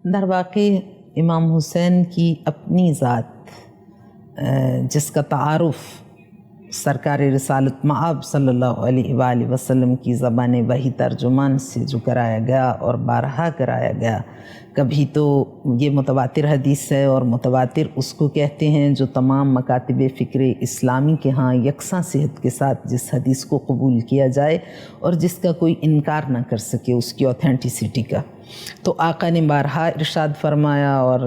در واقع امام حسین کی اپنی ذات جس کا تعارف سرکار رسالت مآب صلی اللہ علیہ وآلہ وسلم کی زبان وحی ترجمان سے جو کرایا گیا اور بارہا کرایا گیا، کبھی تو یہ متواتر حدیث ہے، اور متواتر اس کو کہتے ہیں جو تمام مکاتب فکر اسلامی کے ہاں یکساں صحت کے ساتھ جس حدیث کو قبول کیا جائے اور جس کا کوئی انکار نہ کر سکے اس کی اوتھینٹیسٹی کا۔ تو آقا نے بارہا ارشاد فرمایا اور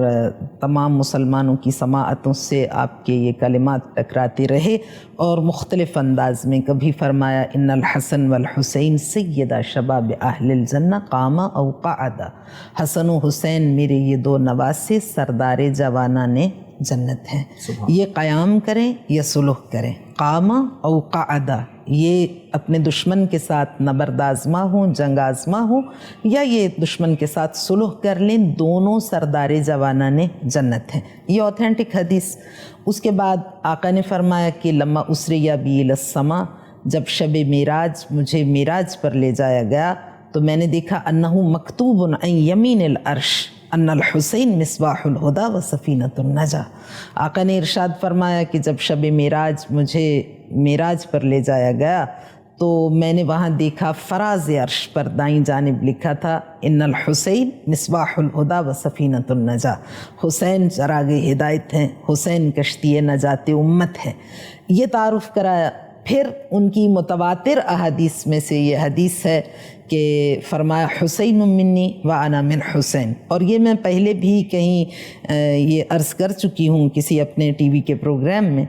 تمام مسلمانوں کی سماعتوں سے آپ کے یہ کلمات ٹکراتے رہے، اور مختلف انداز میں کبھی فرمایا ان الحسن والحسین سیدہ شباب اہل الجنہ قاما او قعدا، حسن و حسین میرے یہ دو نواسے سردار جوانان جنت ہیں، یہ قیام کریں یا سلوک کریں، قاما او قعدا، یہ اپنے دشمن کے ساتھ نبرد آزما ہوں، جنگ آزما ہوں، یا یہ دشمن کے ساتھ صلح کر لیں، دونوں سردار جوانان جنت ہیں۔ یہ اوتھینٹک حدیث۔ اس کے بعد آقا نے فرمایا کہ لما اسری بی الی السماء، جب شب معراج مجھے معراج پر لے جایا گیا تو میں نے دیکھا انہ مکتوب عن یمین العرش ان الحسین مصباح الہدی و سفینۃ النجاہ۔ آقا نے ارشاد فرمایا کہ جب شب معراج مجھے معراج پر لے جایا گیا تو میں نے وہاں دیکھا فراز عرش پر دائیں جانب لکھا تھا ان الحسین مصباح الہدی و سفینۃ النجاہ، حسین چراغ ہدایت ہیں، حسین کشتی نجات امت ہے۔ یہ تعارف کرایا۔ پھر ان کی متواتر احادیث میں سے یہ حدیث ہے کہ فرمایا حسین منی و انا من حسین، اور یہ میں پہلے بھی کہیں یہ عرض کر چکی ہوں کسی اپنے ٹی وی کے پروگرام میں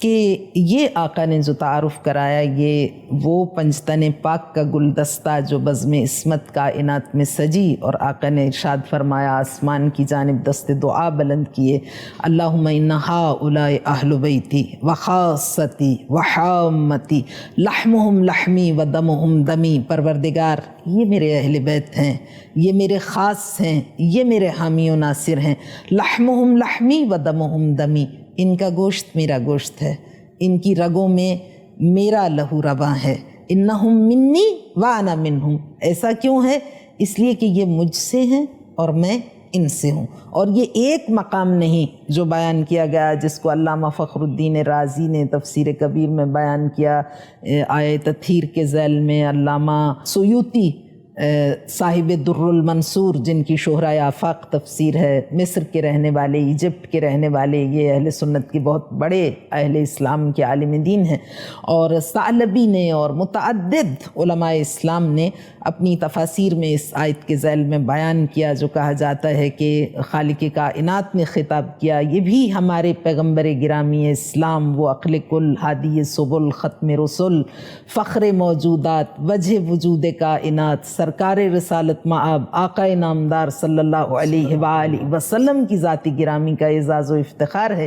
کہ یہ آقا نے جو تعارف کرایا یہ وہ پنجتن پاک کا گلدستہ جو بزم عصمت کائنات میں سجی، اور آقا نے ارشاد فرمایا آسمان کی جانب دست دعا بلند کیے، اللہم ان ہؤلاء اہل بیتی وخاصتی وحامتی لحمہم لحمی ودمہم دمی، پروردگار یہ میرے اہل بیت ہیں، یہ میرے خاص ہیں، یہ میرے حامی و ناصر ہیں، لحمہم لحمی ودمہم دمی، ان کا گوشت میرا گوشت ہے، ان کی رگوں میں میرا لہو رواں ہے، انہم منی وانا منہم۔ ایسا کیوں ہے؟ اس لیے کہ یہ مجھ سے ہیں اور میں ان سے ہوں۔ اور یہ ایک مقام نہیں جو بیان کیا گیا جس کو علامہ فخر الدین رازی نے تفسیر کبیر میں بیان کیا، آیہ تطہیر کے ذیل میں علامہ سیوطی صاحب در المنصور جن کی شہرۂ آفاق تفسیر ہے، مصر کے رہنے والے، ایجپٹ کے رہنے والے، یہ اہل سنت کے بہت بڑے اہل اسلام کے عالم دین ہیں، اور ثعلبی نے اور متعدد علماء اسلام نے اپنی تفاسیر میں اس آیت کے ذیل میں بیان کیا جو کہا جاتا ہے کہ خالق کائنات نے خطاب کیا، یہ بھی ہمارے پیغمبر گرامی اسلام، وہ عقل کل، ہادی سبل، ختم رسول، فخر موجودات، وجہ وجود کائنات، سرکار رسالت مآب آقا نامدار صلی اللہ علیہ وآلہ وسلم کی ذات گرامی کا اعزاز و افتخار ہے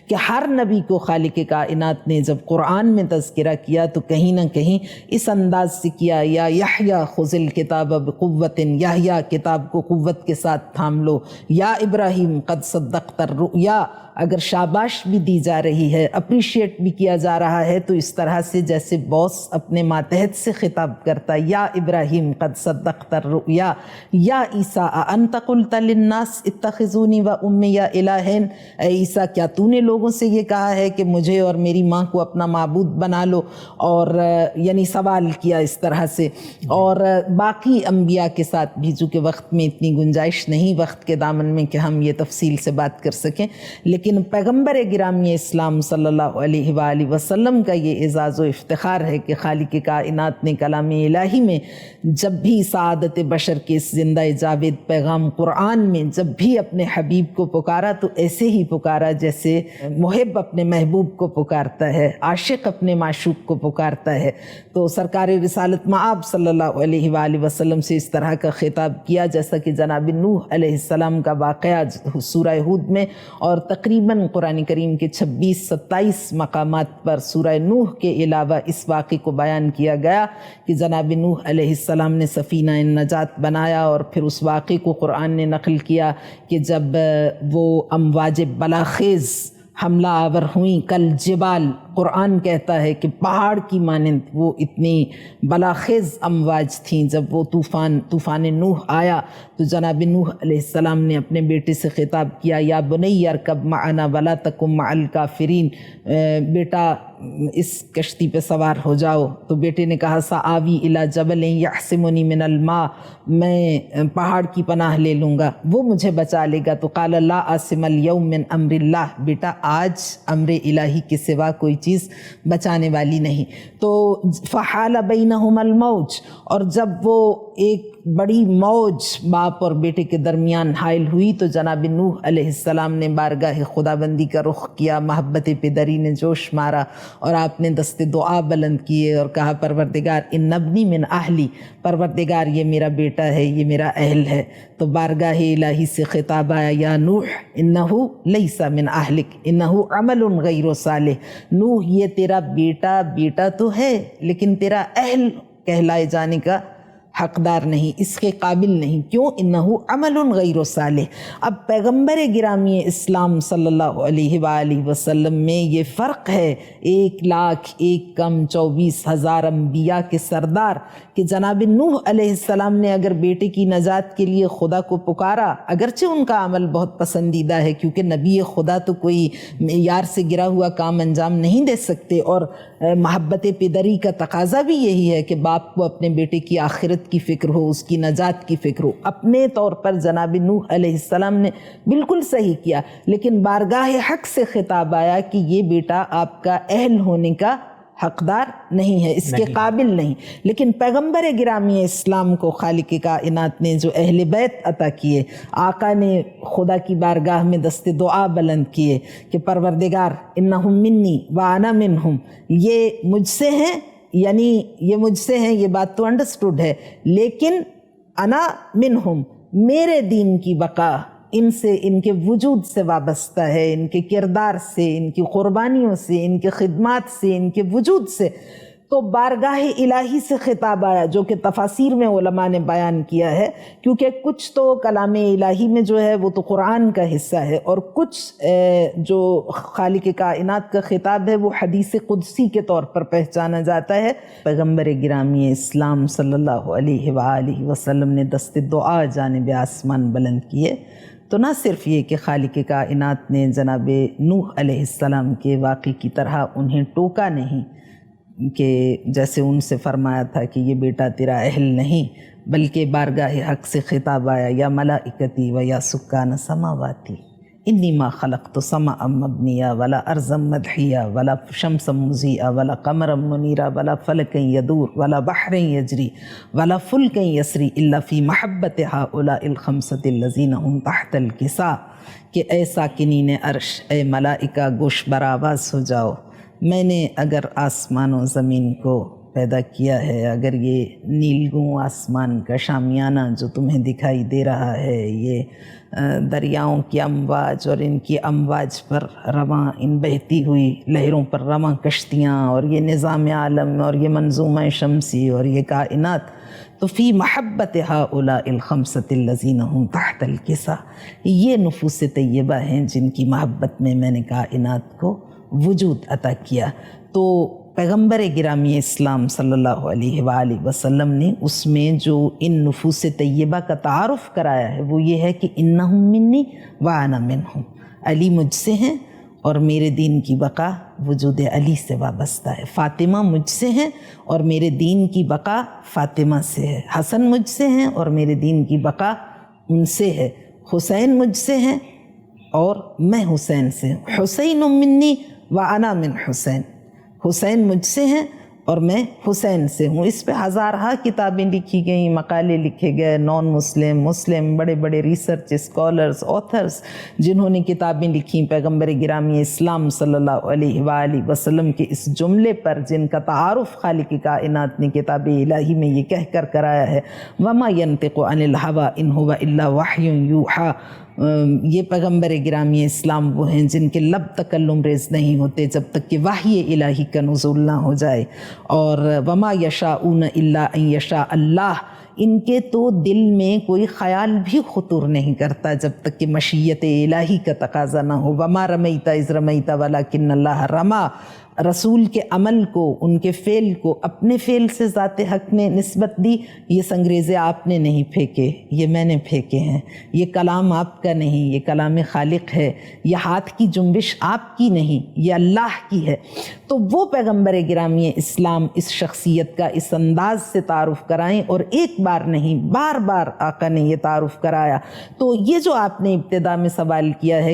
کہ ہر نبی کو خالق کائنات نے جب قرآن میں تذکرہ کیا تو کہیں نہ کہیں اس انداز سے کیا، یا یحییٰ خذ الکتاب بقوۃ، یحییٰ کتاب کو قوت کے ساتھ تھام لو، یا ابراہیم قد صدقت الرؤیا، اگر شاباش بھی دی جا رہی ہے، اپریشیٹ بھی کیا جا رہا ہے تو اس طرح سے جیسے باس اپنے ماتحت سے خطاب کرتا، یا ابراہیم قد صدقت الرؤیا، یا عیسیٰ انت قلت للناس اتخذونی و امی الہین، اے عیسیٰ کیا تو نے لوگوں سے یہ کہا ہے کہ مجھے اور میری ماں کو اپنا معبود بنا لو، اور یعنی سوال کیا اس طرح سے۔ اور باقی انبیاء کے ساتھ بھی چونکہ وقت میں اتنی گنجائش نہیں وقت کے دامن میں کہ ہم یہ تفصیل سے بات کر سکیں، لیکن پیغمبر گرامی اسلام صلی اللہ علیہ وآلہ وسلم کا یہ اعزاز و افتخار ہے کہ خالق کائنات نے کلام الہی میں جب بھی سعادت بشر کے اس زندہ جاوید پیغام قرآن میں جب بھی اپنے حبیب کو پکارا تو ایسے ہی پکارا جیسے محب اپنے محبوب کو پکارتا ہے، عاشق اپنے معشوق کو پکارتا ہے۔ تو سرکار رسالت مآب صلی اللہ علیہ وآلہ وسلم سے اس طرح کا خطاب کیا جیسا کہ جناب نوح علیہ السلام کا واقعہ سورہ ہود میں، اور تقریباً قرآن کریم کے 26-27 مقامات پر سورہ نوح کے علاوہ اس واقعے کو بیان کیا گیا کہ جناب نوح علیہ السلام نے سفینہ نجات بنایا، اور پھر اس واقعے کو قرآن نے نقل کیا کہ جب وہ امواج بلاخیز حملہ آور ہوئیں کل جبال، قرآن کہتا ہے کہ پہاڑ کی مانند وہ اتنی بلاخیز امواج تھیں. جب وہ طوفان نوح آیا تو جناب نوح علیہ السلام نے اپنے بیٹے سے خطاب کیا، یا بنی ارکب معنا ولا تکن مع الکافرین، بیٹا اس کشتی پہ سوار ہو جاؤ. تو بیٹے نے کہا سآوی الی جبل یعصمنی من الماء، میں پہاڑ کی پناہ لے لوں گا، وہ مجھے بچا لے گا. تو قال لا عاصم اليوم من امر اللہ، بیٹا آج امر الہی کے سوا کوئی چیز بچانے والی نہیں. تو فحال بینہما الموج، اور جب وہ ایک بڑی موج باپ اور بیٹے کے درمیان حائل ہوئی تو جناب نوح علیہ السلام نے بارگاہ خداوندی کا رخ کیا، محبت پدری نے جوش مارا اور آپ نے دست دعا بلند کیے اور کہا پروردگار ان ابنی من اہلی، پروردگار یہ میرا بیٹا ہے، یہ میرا اہل ہے. تو بارگاہ الہی سے خطاب آیا یا نوح انہ لیس من اہلک انہ عمل غیر صالح، نوح یہ تیرا بیٹا تو ہے لیکن تیرا اہل کہلائے جانے کا حقدار نہیں، اس کے قابل نہیں. کیوں؟ انہ عمل غیر صالح. اب پیغمبر گرامی اسلام صلی اللہ علیہ وآلہ وسلم میں یہ فرق ہے 1,01,24,000 انبیاء کے سردار کہ جناب نوح علیہ السلام نے اگر بیٹے کی نجات کے لیے خدا کو پکارا، اگرچہ ان کا عمل بہت پسندیدہ ہے کیونکہ نبی خدا تو کوئی معیار سے گرا ہوا کام انجام نہیں دے سکتے، اور محبت پدری کا تقاضا بھی یہی ہے کہ باپ کو اپنے بیٹے کی آخرت کی فکر ہو، اس کی نجات کی فکر ہو. اپنے طور پر جناب نوح علیہ السلام نے بالکل صحیح کیا، لیکن بارگاہ حق سے خطاب آیا کہ یہ بیٹا آپ کا اہل ہونے کا حقدار نہیں ہے، اس کے قابل نہیں. لیکن پیغمبر گرامی اسلام کو خالق کائنات نے جو اہل بیت عطا کیے، آقا نے خدا کی بارگاہ میں دست دعا بلند کیے کہ پروردگار انہم منی وانا منہم، یہ مجھ سے ہیں، یعنی یہ مجھ سے ہیں، یہ بات تو انڈرسٹوڈ ہے، لیکن انا منہم، میرے دین کی بقا ان سے، ان کے وجود سے وابستہ ہے، ان کے کردار سے، ان کی قربانیوں سے، ان کے خدمات سے، ان کے وجود سے. تو بارگاہ الہی سے خطاب آیا جو کہ تفاسیر میں علماء نے بیان کیا ہے، کیونکہ کچھ تو کلام الہی میں جو ہے وہ تو قرآن کا حصہ ہے، اور کچھ جو خالق کائنات کا خطاب ہے وہ حدیث قدسی کے طور پر پہچانا جاتا ہے. پیغمبر گرامی اسلام صلی اللہ علیہ وآلہ وسلم نے دست دعا جانب آسمان بلند کیے. تو نہ صرف یہ کہ خالق کائنات نے جناب نوح علیہ السلام کے واقعے کی طرح انہیں ٹوکا نہیں کہ جیسے ان سے فرمایا تھا کہ یہ بیٹا تیرا اہل نہیں، بلکہ بارگاہ حق سے خطاب آیا یا ملائکتی و یا سکان سماواتی انی ما خلقت سماء مبنیا ولا ارضا مدحیا ولا شمسا مضیئا ولا قمرا منیرا ولا فلکا یدور ولا بحر یجری ولا فلکا یسری الا فی محبت ہؤلاء الخمسۃ الذین هم تحت الکساء، کہ اے ساکنین عرش، اے ملائکہ گوش بر آواز ہو جاؤ. میں نے اگر آسمان و زمین کو پیدا کیا ہے، اگر یہ نیلگوں آسمان کا شامیانہ جو تمہیں دکھائی دے رہا ہے، یہ دریاؤں کی امواج اور ان کی امواج پر رواں، ان بہتی ہوئی لہروں پر رواں کشتیاں، اور یہ نظام عالم اور یہ منظومہ شمسی اور یہ کائنات، تو فی محبت ہؤلاء الخمسۃ الذین هم تحت الکساء، یہ نفوس طیبہ ہیں جن کی محبت میں میں نے کائنات کو وجود عطا کیا. تو پیغمبر گرامی اسلام صلی اللہ علیہ وآلہ وسلم نے اس میں جو ان نفوس طیبہ کا تعارف کرایا ہے وہ یہ ہے کہ انہم منی وانا منہم، علی مجھ سے ہیں اور میرے دین کی بقا وجود علی سے وابستہ ہے. فاطمہ مجھ سے ہیں اور میرے دین کی بقا فاطمہ سے ہے. حسن مجھ سے ہیں اور میرے دین کی بقا ان سے ہے. حسین مجھ سے ہیں اور میں حسین سے ہوں. حسین منی وانا من حسین، حسین مجھ سے ہیں اور میں حسین سے ہوں. اس پہ ہزارہا کتابیں لکھی گئیں، مقالے لکھے گئے، نان مسلم، مسلم، بڑے بڑے ریسرچ اسکالرز، آتھرز جنہوں نے کتابیں لکھیں پیغمبر گرامی اسلام صلی اللہ علیہ وآلہ وسلم کے اس جملے پر، جن کا تعارف خالق کائنات نے کتاب الہی میں یہ کہہ کر کرایا ہے وما ينطق عن الهوى ان هو الا وحی یوحی. یہ پیغمبر گرامی اسلام وہ ہیں جن کے لب تکلم ریز نہیں ہوتے جب تک کہ وحی الہی کا نزول نہ ہو جائے. اور وما یشاءون الا ان یشاء اللہ، ان کے تو دل میں کوئی خیال بھی خطور نہیں کرتا جب تک کہ مشیت الہی کا تقاضا نہ ہو. وما رمیت اذ رمیت ولکن اللہ رما رسول کے عمل کو، ان کے فعل کو اپنے فعل سے ذات حق نے نسبت دی، یہ سنگریزے آپ نے نہیں پھینکے، یہ میں نے پھینکے ہیں، یہ کلام آپ کا نہیں، یہ کلام خالق ہے، یہ ہاتھ کی جنبش آپ کی نہیں، یہ اللہ کی ہے۔ تو وہ پیغمبر گرامی اسلام اس شخصیت کا اس انداز سے تعارف کرائیں، اور ایک بار نہیں بار بار آقا نے یہ تعارف کرایا۔ تو یہ جو آپ نے ابتدا میں سوال کیا ہے